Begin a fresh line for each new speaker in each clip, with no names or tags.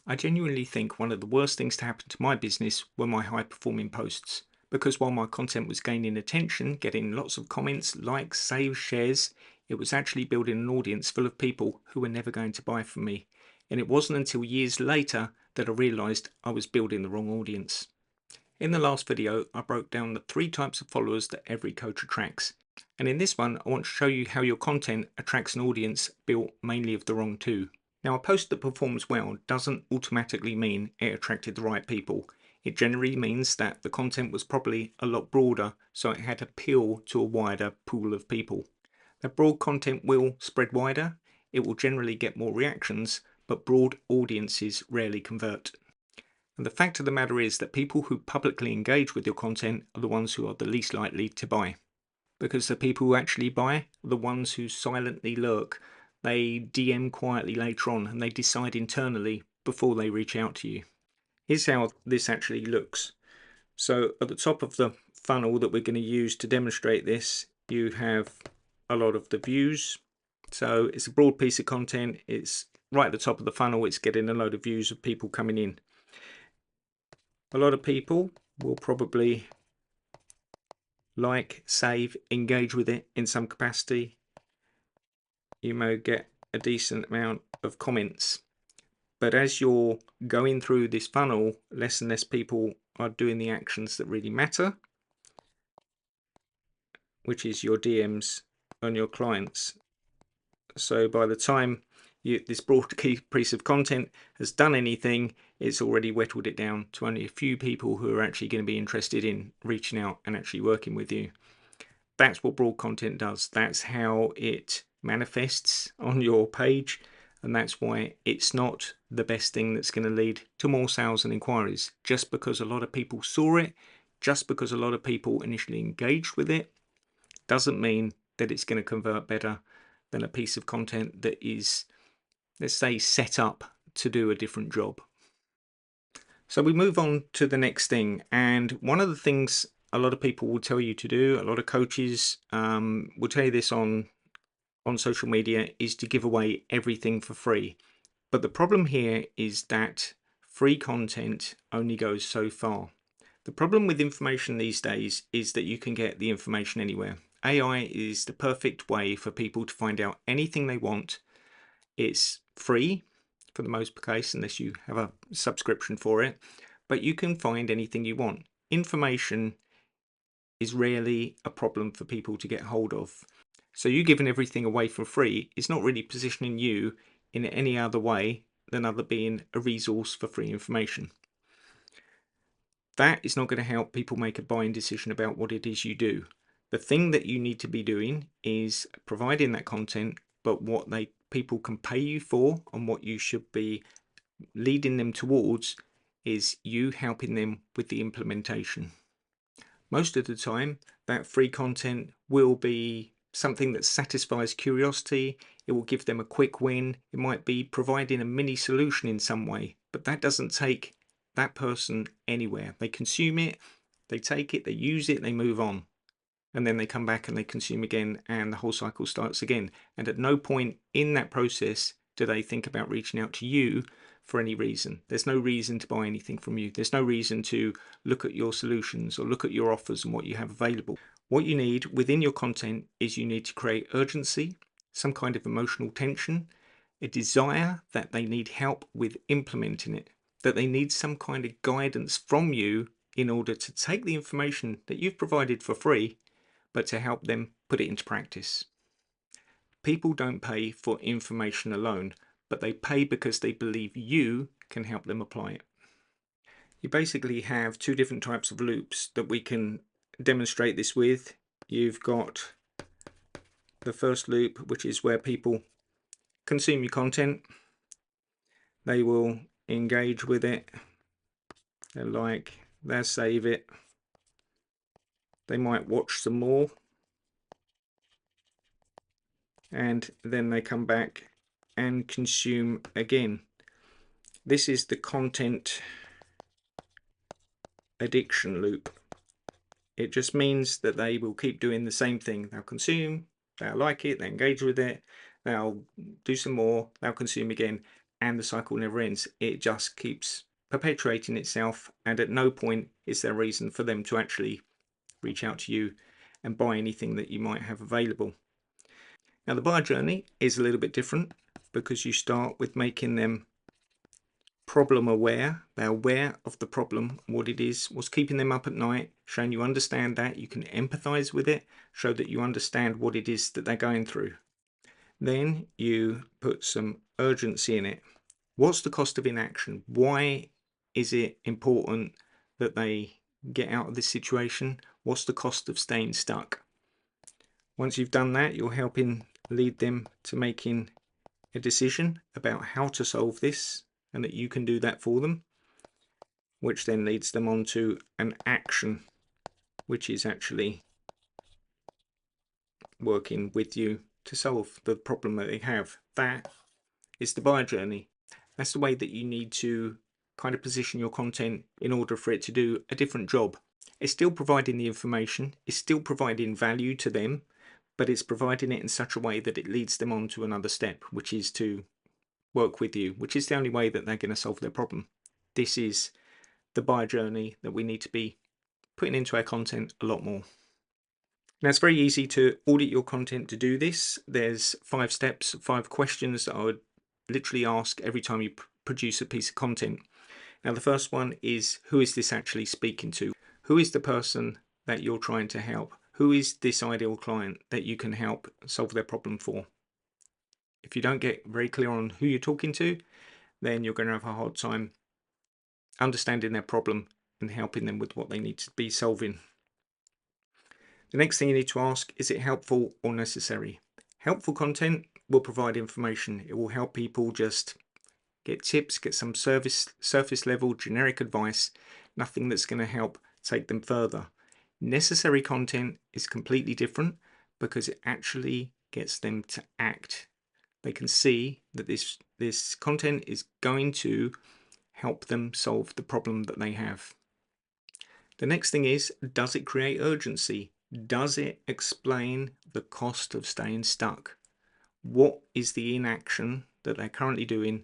I genuinely think one of the worst things to happen to my business were my high performing posts. Because while my content was gaining attention, getting lots of comments, likes, saves, shares, it was actually building an audience full of people who were never going to buy from me. And it wasn't until years later that I realized I was building the wrong audience. In the last video, I broke down the 3 types of followers that every coach attracts. And in this one, I want to show you how your content attracts an audience built mainly of the wrong 2. Now, a post that performs well doesn't automatically mean it attracted the right people. It generally means that the content was probably a lot broader, so it had appeal to a wider pool of people. That broad content will spread wider, it will generally get more reactions, but broad audiences rarely convert. And the fact of the matter is that people who publicly engage with your content are the ones who are the least likely to buy. Because the people who actually buy are the ones who silently lurk. They DM quietly later on and they decide internally before they reach out to you. Here's how this actually looks. So at the top of the funnel that we're going to use to demonstrate this, you have a lot of the views. So it's a broad piece of content. It's right at the top of the funnel. It's getting a load of views of people coming in. A lot of people will probably like, save, engage with it in some capacity. You may get a decent amount of comments. But as you're going through this funnel, less and less people are doing the actions that really matter, which is your DMs on your clients. So by the time this broad piece of content has done anything, it's already whittled it down to only a few people who are actually going to be interested in reaching out and actually working with you. That's what broad content does. That's how it manifests on your page, and that's why it's not the best thing that's going to lead to more sales and inquiries. Just because a lot of people saw it, just because a lot of people initially engaged with it, doesn't mean that it's going to convert better than a piece of content that is, let's say, set up to do a different job. So we move on to the next thing, and one of the things a lot of people will tell you to do, a lot of coaches will tell you this on social media, is to give away everything for free. But the problem here is that free content only goes so far. The problem with information these days is that you can get the information anywhere. AI is the perfect way for people to find out anything they want. It's free for the most case, unless you have a subscription for it, but you can find anything you want. Information is rarely a problem for people to get hold of. So you giving everything away for free is not really positioning you in any other way than other being a resource for free information. That is not going to help people make a buying decision about what it is you do. The thing that you need to be doing is providing that content, but what people can pay you for and what you should be leading them towards is you helping them with the implementation. Most of the time, that free content will be something that satisfies curiosity. It will give them a quick win. It might be providing a mini solution in some way, but that doesn't take that person anywhere. They consume it, they take it, they use it, they move on. And then they come back and they consume again, and the whole cycle starts again. And at no point in that process do they think about reaching out to you for any reason. There's no reason to buy anything from you. There's no reason to look at your solutions or look at your offers and what you have available. What you need within your content is you need to create urgency, some kind of emotional tension, a desire that they need help with implementing it, that they need some kind of guidance from you in order to take the information that you've provided for free, but to help them put it into practice. People don't pay for information alone, but they pay because they believe you can help them apply it. You basically have 2 different types of loops that we can demonstrate this with. You've got the first loop, which is where people consume your content. They will engage with it, they'll like, they'll save it, they might watch some more, and then they come back and consume again. This is the content addiction loop. It just means that they will keep doing the same thing. They'll consume, they'll like it, they engage with it, they'll do some more, they'll consume again. and the cycle never ends. It just keeps perpetuating itself, and at no point is there a reason for them to actually reach out to you and buy anything that you might have available. Now the buyer journey is a little bit different because you start with making them problem aware. They're aware of the problem, what it is, what's keeping them up at night, showing you understand that, you can empathize with it, show that you understand what it is that they're going through. Then you put some urgency in it. What's the cost of inaction? Why is it important that they get out of this situation? What's the cost of staying stuck? Once you've done that, you're helping lead them to making a decision about how to solve this, and that you can do that for them, which then leads them on to an action, which is actually working with you to solve the problem that they have. That is the buyer journey. That's the way that you need to kind of position your content in order for it to do a different job. It's still providing the information, it's still providing value to them, but it's providing it in such a way that it leads them on to another step, which is to work with you, which is the only way that they're going to solve their problem. This is the buyer journey that we need to be putting into our content a lot more. Now it's very easy to audit your content to do this. There's 5 steps, 5 questions that I would literally ask every time you produce a piece of content. Now the first one is, who is this actually speaking to? Who is the person that you're trying to help? Who is this ideal client that you can help solve their problem for? If you don't get very clear on who you're talking to, then you're going to have a hard time understanding their problem and helping them with what they need to be solving. The next thing you need to ask, is it helpful or necessary? Helpful content will provide information. It will help people just get tips, get some surface level generic advice, nothing that's going to help take them further. Necessary content is completely different because it actually gets them to act. They can see that this content is going to help them solve the problem that they have. The next thing is, does it create urgency? Does it explain the cost of staying stuck? What is the inaction that they're currently doing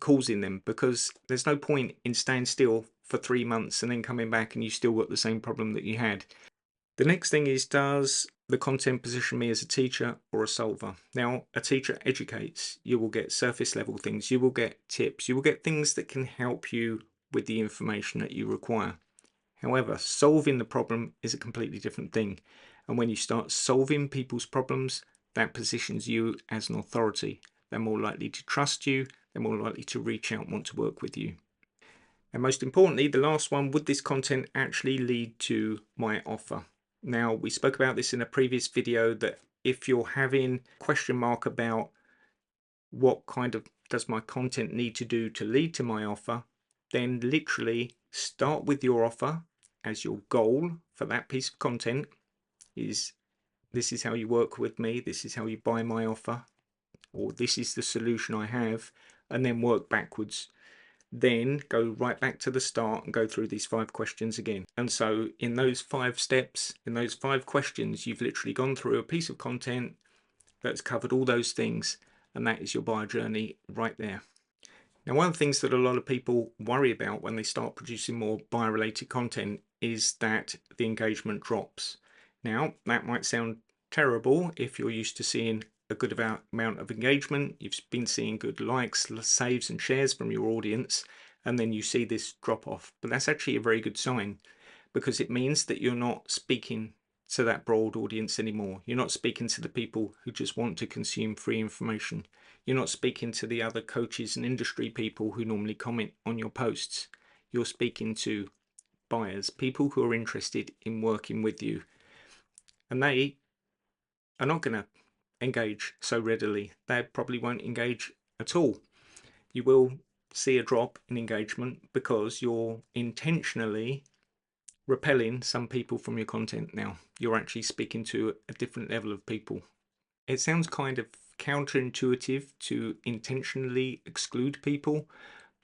causing them? Because there's no point in staying still for 3 months and then coming back and you still got the same problem that you had. The next thing is, does the content position me as a teacher or a solver? Now, a teacher educates. You will get surface level things. You will get tips. You will get things that can help you with the information that you require. However, solving the problem is a completely different thing. And when you start solving people's problems, that positions you as an authority. They're more likely to trust you. They're more likely to reach out and want to work with you. And most importantly, the last one, would this content actually lead to my offer? Now, we spoke about this in a previous video, that if you're having a question mark about what kind of does my content need to do to lead to my offer, then literally start with your offer as your goal for that piece of content. Is this is how you work with me, this is how you buy my offer, or this is the solution I have, and then work backwards. Then go right back to the start and go through these 5 questions again. And so in those 5 steps, in those 5 questions, you've literally gone through a piece of content that's covered all those things, and that is your buyer journey right there. Now, one of the things that a lot of people worry about when they start producing more buyer related content is that the engagement drops. Now, that might sound terrible if you're used to seeing a good amount of engagement, you've been seeing good likes, saves and shares from your audience, and then you see this drop off. But that's actually a very good sign, because it means that you're not speaking to that broad audience anymore. You're not speaking to the people who just want to consume free information. You're not speaking to the other coaches and industry people who normally comment on your posts. You're speaking to buyers, people who are interested in working with you. And they are not going to engage so readily. They probably won't engage at all. You will see a drop in engagement because you're intentionally repelling some people from your content now. You're actually speaking to a different level of people. It sounds kind of counterintuitive to intentionally exclude people,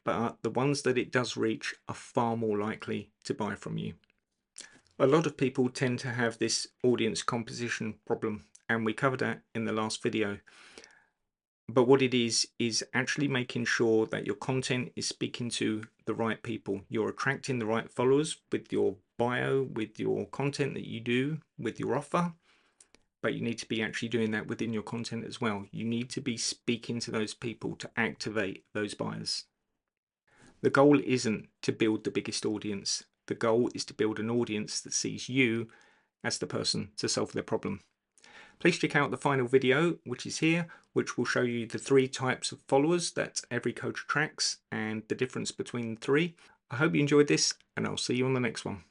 but the ones that it does reach are far more likely to buy from you. A lot of people tend to have this audience composition problem, and we covered that in the last video. But what it is actually making sure that your content is speaking to the right people. You're attracting the right followers with your bio, with your content that you do, with your offer. But you need to be actually doing that within your content as well. You need to be speaking to those people to activate those buyers. The goal isn't to build the biggest audience. The goal is to build an audience that sees you as the person to solve their problem. Please check out the final video, which is here, which will show you the 3 types of followers that every coach attracts and the difference between the 3. I hope you enjoyed this, and I'll see you on the next one.